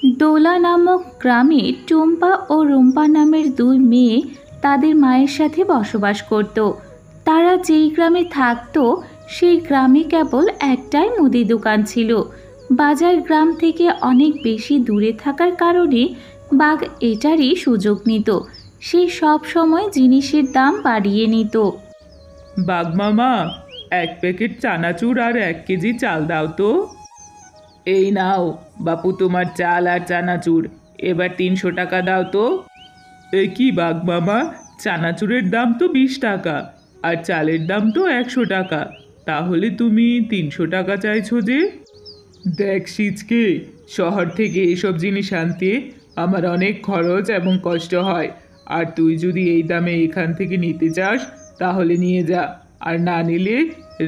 ডোলা নামক গ্রামে টুম্পা ও রুম্পা নামের দুই মেয়ে তাদের মায়ের সাথে বসবাস করত। তারা যেই গ্রামে থাকতো সেই গ্রামে কেবল একটাই মুদি দোকান ছিল। বাজার গ্রাম থেকে অনেক বেশি দূরে থাকার কারণে বাঘ এটারই সুযোগ নিত। সে সব সময় জিনিসের দাম বাড়িয়ে নিত। বাঘ মামা, 1 প্যাকেট চানাচুর আর 1 কেজি চাল দাও তো। এই নাও বাপু, তোমার চাল আর চানাচুর। এবার 300 টাকা দাও তো। এ কি বাঘ মামা, চানাচুরের দাম তো 20 টাকা আর চালের দাম তো 100 টাকা, তাহলে তুমি 300 টাকা চাইছো যে? দেখ সিচকে, শহর থেকে এসব জিনিস আনতে আমার অনেক খরচ এবং কষ্ট হয়। আর তুই যদি এই দামে এখান থেকে নিতে চাস তাহলে নিয়ে যা, আর না নিলে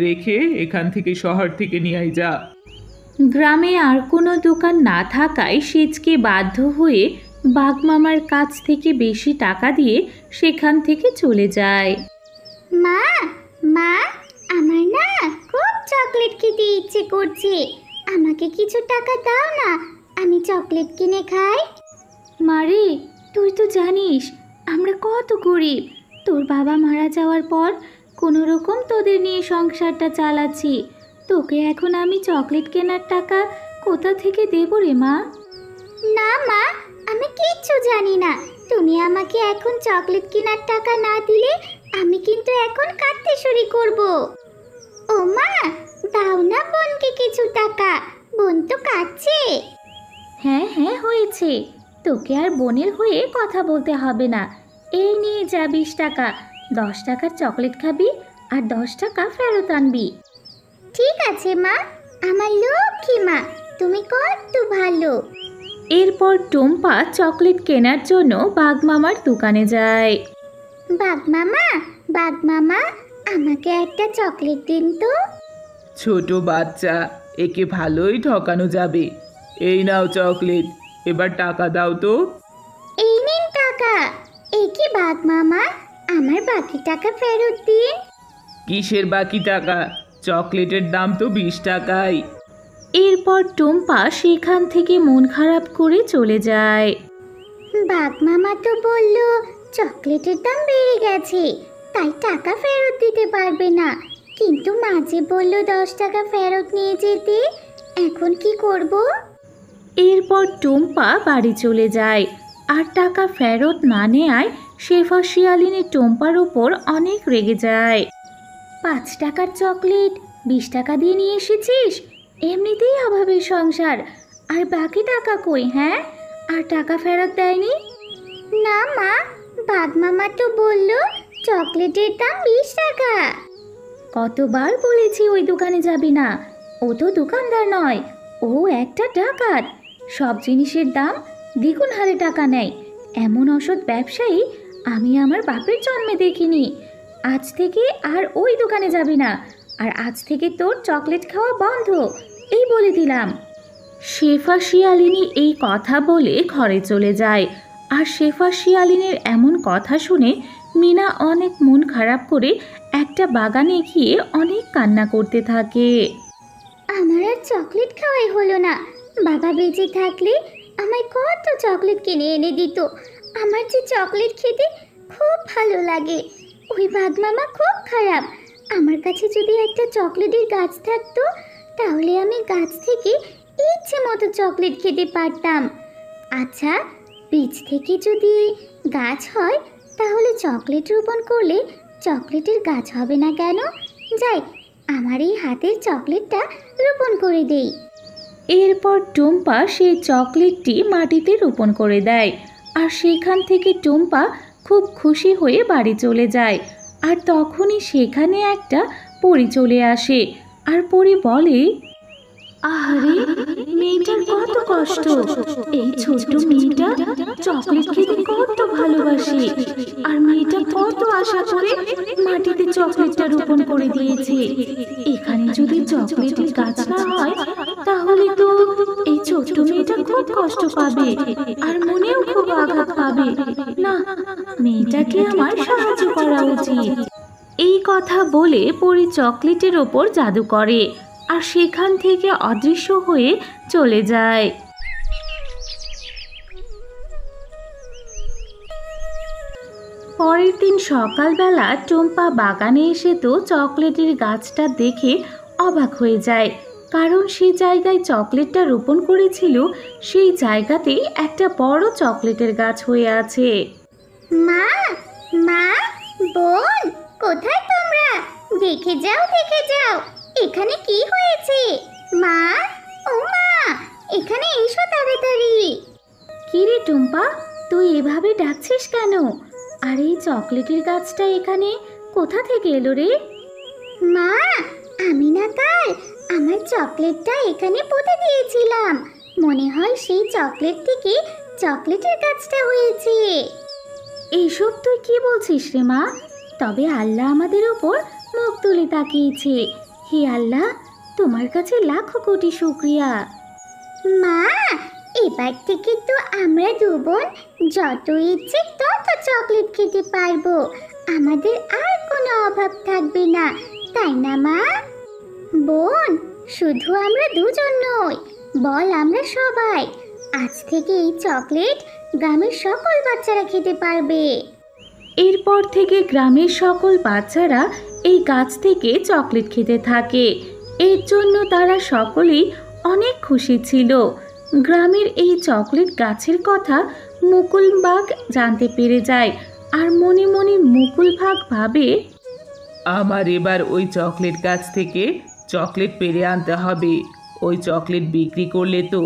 রেখে এখান থেকে শহর থেকে নিয়ে যা। গ্রামে আর কোনো দোকান না থাকায় সেচকে বাধ্য হয়ে বাঘ মামার কাছ থেকে বেশি টাকা দিয়ে সেখান থেকে চলে যায়। মা, মা, আমার না খুব চকলেট খেতে ইচ্ছে করছে। আমাকে কিছু টাকা দাও না, আমি চকলেট কিনে খাই। মারে, তুই তো জানিস আমরা কত গরিব। তোর বাবা মারা যাওয়ার পর কোনো রকম তোদের নিয়ে সংসারটা চালাচ্ছি। তোকে এখন আমি চকলেট কেনার টাকা কোথা থেকে দেবো রে মা? না মা, আমি কিচ্ছু জানি না। তুমি আমাকে এখন চকলেট কেনার টাকা না দিলে আমি কিন্তু এখন কাঁদতে শুরু করব। ও মা, দাও না বোনকে কিছু টাকা, বোন তো কাঁদছে। হ্যাঁ হ্যাঁ, হয়েছে। তোকে আর বোনের হয়ে কথা বলতে হবে না। এই নিয়ে যা 20 টাকা। 10 টাকার চকলেট খাবি আর 10 টাকা ফেরত আনবি। ঠিক আছে মা, আমার লক্ষ্মী মা, তুমি কত ভালো। এরপর টুম্পা চকলেট কেনার জন্য বাঘ মামার দোকানে যায়। বাঘ মামা, বাঘ মামা, আমাকে একটা চকলেট দিন তো। ছোট বাচ্চা, একে ভালোই ঠকানো যাবে। এই নাও চকলেট, এবার টাকা দাও তো। এই নিন টাকা। এই কি বাঘ মামা, আমার বাকি টাকা ফেরত দিন। কিসের বাকি টাকা? চকলেটের দাম তো 20 টাকাই। এরপর টুম্পা সেখান থেকে মন খারাপ করে চলে যায়। বাঘ মামা তো বলল চকলেটের দাম বেড়ে গেছে, তাই টাকা ফেরত দিতে পারবে না। কিন্তু মাঝে বলল 10 টাকা ফেরত নিয়ে যেতে। এখন কি করব? এরপর টুম্পা বাড়ি চলে যায়। আর টাকা ফেরত না নেয়ায় শেফা শিয়ালিনী টুম্পার উপর অনেক রেগে যায়। 5 টাকার চকলেট 20 টাকা দিয়ে নিয়ে এসেছিস? এমনিতেই অভাবের সংসার, আর বাকি টাকা কই? হ্যাঁ, আর টাকা ফেরত দেয়নি? না মা, বাঘ মামা তো বলল চকলেটের দাম 20 টাকা। কতবার বলেছি ওই দোকানে যাবি না। ও তো দোকানদার নয়, ও একটা ডাকাত। সব জিনিসের দাম দ্বিগুণ হারে টাকা নেয়। এমন অসৎ ব্যবসায়ী আমি আমার বাপের জন্মে দেখিনি। আজ থেকে আর ওই দোকানে যাবি না, আর আজ থেকে তোর চকলেট খাওয়া বন্ধ, এই বলে দিলাম। শেফা শিয়ালিনী এই কথা বলে ঘরে চলে যায়। আর শেফা শিয়ালিনীর এমন কথা শুনে মিনা অনেক মন খারাপ করে একটা বাগানে গিয়ে অনেক কান্না করতে থাকে। আমার আর চকলেট খাওয়াই হলো না। বাবা বেঁচে থাকলে আমায় কত চকলেট কিনে এনে দিত। আমার যে চকলেট খেতে খুব ভালো লাগে। ওই বাঘ মামা খুব খারাপ। আমার কাছে যদি একটা চকলেটের গাছ থাকতো তাহলে আমি গাছ থেকে ইচ্ছে মতো চকলেট খেতে পারতাম। আচ্ছা, বীজ থেকে যদি গাছ হয় তাহলে চকলেট রোপণ করলে চকলেটের গাছ হবে না কেন? যাই, আমার এই হাতের চকলেটটা রোপণ করে দেই। এরপর টুম্পা সেই চকলেটটি মাটিতে রোপণ করে দেয়। আর সেখান থেকে টুম্পা খুব খুশি হয়ে বাড়ি চলে যায়। আর তখনই সেখানে একটা পরী চলে আসে। আর পরী বলে, আরে মেয়েটার কত কষ্ট। এই ছোট্ট মেয়েটা চকলেট খেতে কত ভালোবাসে, আর মেয়েটা কত আশা করে মাটিতে চকলেটটা রোপণ করে দিয়েছে। এখানে যদি চকলেটের গাছ না হয় তাহলে তো এই ছোট্ট মেয়েটা খুব কষ্ট পাবে, আর মনেও খুব আঘাত পাবে। না, মেয়েটাকে আমার সাহায্য করা উচিত। এই কথা বলে পরী চকলেটের ওপর জাদু করে, আর সেখান থেকে অদৃশ্য হয়ে চলে যায়। পরের দিন সকালবেলা টুম্পা বাগানে এসে তো চকলেটের গাছটা দেখে অবাক হয়ে যায়, কারণ সেই জায়গায় চকলেটটা রোপণ করেছিল সেই জায়গাতেই একটা বড় চকলেটের গাছ হয়ে আছে। মা, মা, বোন, কোথায় তোমরা? দেখে যাও, দেখে যাও, এখানে কি হয়েছে। মা, ও মা, এখানে এসো তাড়াতাড়ি। কি রে টুম্পা, তুই এভাবে ডাকছিস কেন? আর এই চকলেটের গাছটা এখানে কোথা থেকে এলো রে? মা, আমি না কাল আমার চকলেটটা এখানে পুঁতে দিয়েছিলাম, মনে হয় সেই চকলেট থেকে চকলেটের গাছটা হয়েছে। এইসব তুই কি বলছিস রে মা? তবে আল্লাহ আমাদের ওপর মুখ তুলে তাকিয়েছে। হে আল্লাহ, তোমার কাছে লাখো কোটি শুকরিয়া। মা, এবার থেকে তো আমরা দু বোন যত ইচ্ছে তত চকলেট খেতে পারবো, আমাদের আর কোনো অভাব থাকবে না, তাই না মা? বোন, শুধু আমরা দুজন নই, বল আমরা সবাই আজ থেকে এই চকলেট গ্রামের সকল বাচ্চারা খেতে পারবে। এরপর থেকে গ্রামের সকল বাচ্চারা এই গাছ থেকে চকলেট খেতে থাকে। এর জন্য তারা সকলেই অনেক খুশি ছিল। গ্রামের এই চকলেট গাছের কথা মুকুল বাঘ জানতে পেরে যায়, আর মনে মনে মুকুল বাঘ ভাবে, আমার এবার ওই চকলেট গাছ থেকে চকলেট পেড়ে আনতে হবে। ওই চকলেট বিক্রি করলে তো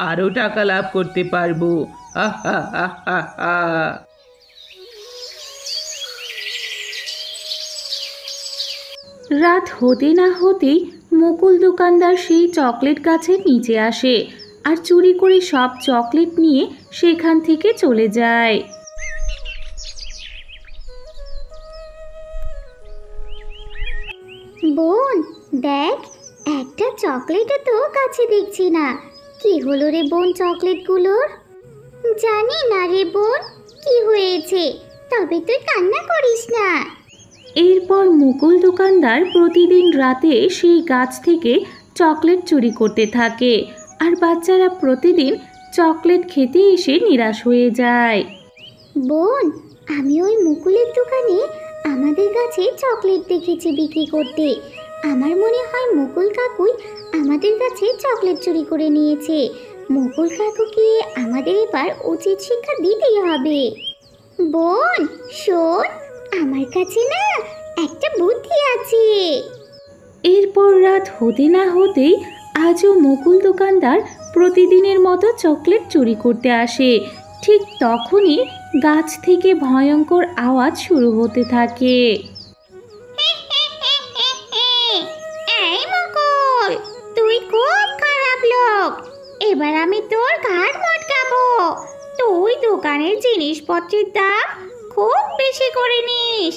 আরও টাকা লাভ করতে পারবো। হা হা হা হা হা। রাত হতে না হতেই মুকুল দোকানদার সেই চকলেট গাছের নিচে আসে আর চুরি করে সব চকলেট নিয়ে সেখান থেকে চলে যায়। বোন, দেখ, একটা চকলেটও তো কাছে দেখছি না, কি হলো রে বোন চকলেটগুলোর? জানি না রে বোন, কি হয়েছে, তবে তুই কান্না করিস না। এরপর মুকুল দোকানদার প্রতিদিন রাতে সেই গাছ থেকে চকলেট চুরি করতে থাকে, আর বাচ্চারা প্রতিদিন চকলেট খেতে এসে নিরাশ হয়ে যায়। বোন, আমি ওই মুকুলের দোকানে আমাদের গাছে চকলেট দেখেছি বিক্রি করতে, আমার মনে হয় মুকুল কাকুই আমাদের কাছে চকলেট চুরি করে নিয়েছে। মুকুল কাকুকে আমাদের এবার উচিত শিক্ষা দিতেই হবে। বোন শোন, আমার কাছে না একটা বুদ্ধি আছে। এরপর রাত হতে না হতেই আজও মুকুল দোকানদার প্রতিদিনের মতো চকলেট চুরি করতে আসে। ঠিক তখনই গাছ থেকে ভয়ঙ্কর আওয়াজ শুরু হতে থাকে। এই মুকুল, তুই খুব খারাপ লোক, এবার আমি তোর ঘাড় মটকাবো। তুই দোকানের জিনিসপত্রের দাম খুব বেশি করে নিস,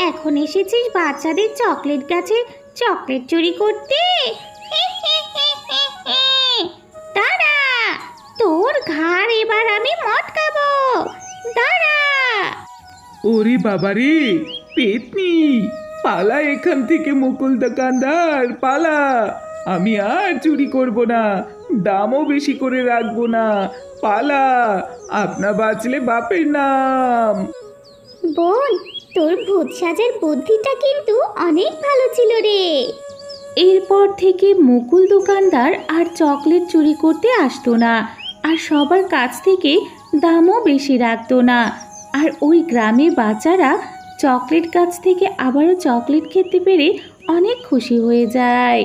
এখন এসেছিস বাচ্চাদের চকলেট গাছে চকলেট চুরি করতে। দাঁড়া, তোর ঘাড় এবার আমি মটকাবো, দাঁড়া। ওরে বাবারে, পেতনি, পালা এখান থেকে মুকুল দোকানদার, পালা। আমি আর চুরি করব না, দামও বেশি করে রাখবো না, পালা। আপনা বাঁচলে বাপের নাম। বোন, তোর ভূত সাজার বুদ্ধিটা কিন্তু অনেক ভালো ছিল রে। এরপর থেকে মুকুল দোকানদার আর চকলেট চুরি করতে আসতো না, আর সবার কাছ থেকে দামও বেশি রাখতো না। আর ওই গ্রামের বাচ্চারা চকলেট গাছ থেকে আবারও চকলেট খেতে পেরে অনেক খুশি হয়ে যায়।